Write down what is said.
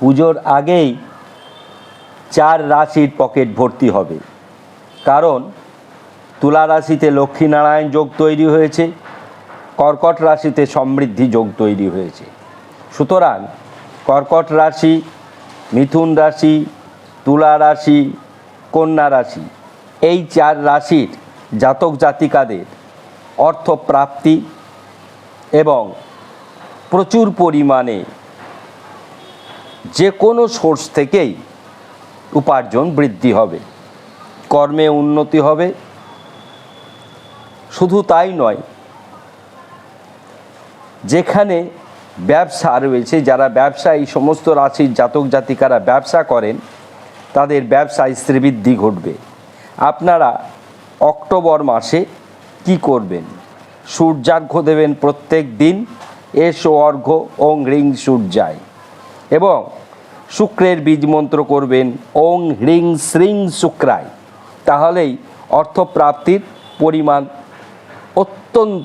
পুজোর আগেই 4 রাশির পকেট ভর্তি হবে। কারণ তুলা রাশিতে লক্ষ্মীনারায়ণ যোগ তৈরি হয়েছে, কর্কট রাশিতে সমৃদ্ধি যোগ তৈরি হয়েছে। সুতরাং কর্কট রাশি, মিথুন রাশি, তুলা রাশি, কন্যা রাশি, এই 4 রাশির জাতক জাতিকাদের অর্থপ্রাপ্তি এবং প্রচুর পরিমাণে যে কোনো সোর্স থেকেই উপার্জন বৃদ্ধি হবে, কর্মে উন্নতি হবে। শুধু তাই নয়, যেখানে ব্যবসা রয়েছে, যারা ব্যবসা, এই সমস্ত রাশির জাতক জাতিকারা ব্যবসা করেন, তাদের ব্যবসায় শ্রীবৃদ্ধি ঘটবে। আপনারা অক্টোবর মাসে কি করবেন? সূর্যার্ঘ্য দেবেন প্রত্যেক দিন, এসো অর্ঘ্য ওং হ্রিং সূর্যায়, এবং শুক্রের বীজ মন্ত্র করবেন ওং হ্রিং শ্রিং শুক্রায়। তাহলেই অর্থপ্রাপ্তির পরিমাণ অত্যন্ত